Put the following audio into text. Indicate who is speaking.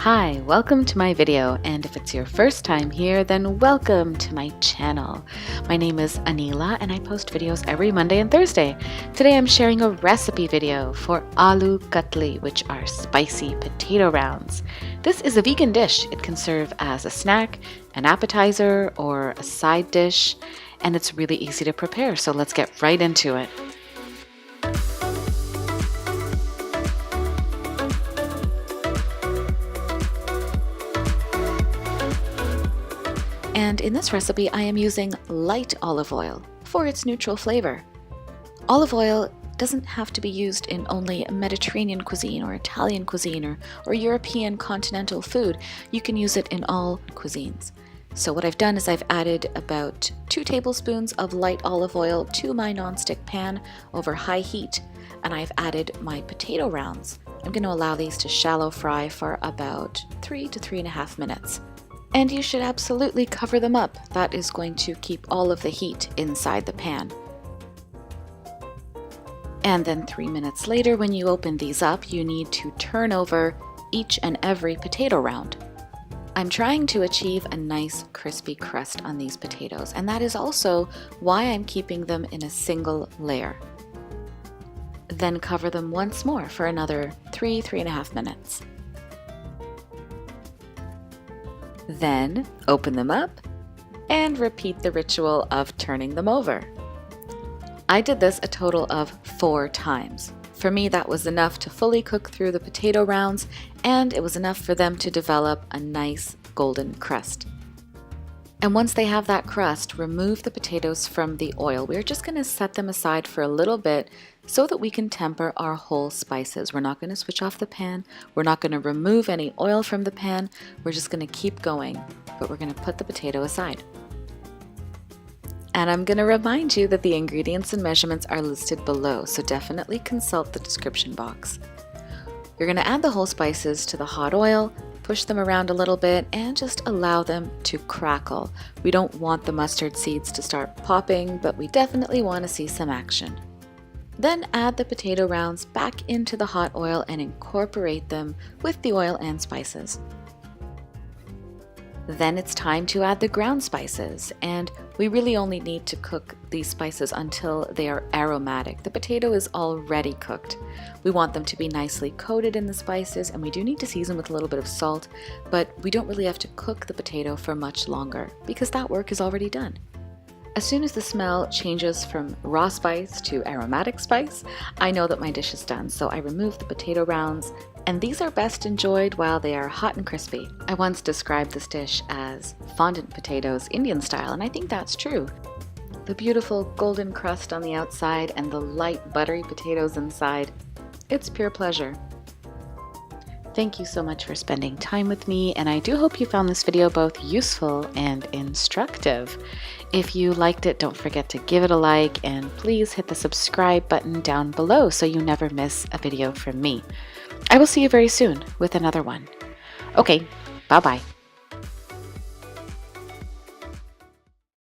Speaker 1: Hi, welcome to my video, and if it's your first time here, then welcome to my channel. My name is Aneela and I post videos every Monday and Thursday. Today I'm sharing a recipe video for Aloo Katli, which are spicy potato rounds. This is a vegan dish. It can serve as a snack, an appetizer, or a side dish, and it's really easy to prepare, so let's get right into it. And in this recipe, I am using light olive oil for its neutral flavor. Olive oil doesn't have to be used in only Mediterranean cuisine or Italian cuisine or European continental food. You can use it in all cuisines. So what I've done is I've added about 2 tablespoons of light olive oil to my nonstick pan over high heat, and I've added my potato rounds. I'm going to allow these to shallow fry for about 3 to 3.5 minutes. And you should absolutely cover them up. That is going to keep all of the heat inside the pan. And then 3 minutes later, when you open these up, you need to turn over each and every potato round. I'm trying to achieve a nice crispy crust on these potatoes, and that is also why I'm keeping them in a single layer. Then cover them once more for another 3.5 minutes. Then open them up and repeat the ritual of turning them over. I did this a total of 4 times. For me, that was enough to fully cook through the potato rounds, and it was enough for them to develop a nice golden crust. And once they have that crust, remove the potatoes from the oil. We're just going to set them aside for a little bit so that we can temper our whole spices. We're not going to switch off the pan. We're not going to remove any oil from the pan. We're just going to keep going, but we're going to put the potato aside. And I'm going to remind you that the ingredients and measurements are listed below, so definitely consult the description box. You're going to add the whole spices to the hot oil, push them around a little bit, and just allow them to crackle. We don't want the mustard seeds to start popping, but we definitely want to see some action. Then add the potato rounds back into the hot oil and incorporate them with the oil and spices. Then it's time to add the ground spices, and we really only need to cook these spices until they are aromatic. The potato is already cooked. We want them to be nicely coated in the spices, and we do need to season with a little bit of salt, but we don't really have to cook the potato for much longer because that work is already done. As soon as the smell changes from raw spice to aromatic spice, I know that my dish is done, so I remove the potato rounds, and these are best enjoyed while they are hot and crispy. I once described this dish as fondant potatoes Indian style, and I think that's true. The beautiful golden crust on the outside and the light buttery potatoes inside. It's pure pleasure. Thank you so much for spending time with me, and I do hope you found this video both useful and instructive. If you liked it, don't forget to give it a like, and please hit the subscribe button down below so you never miss a video from me. I will see you very soon with another one. Okay, bye-bye.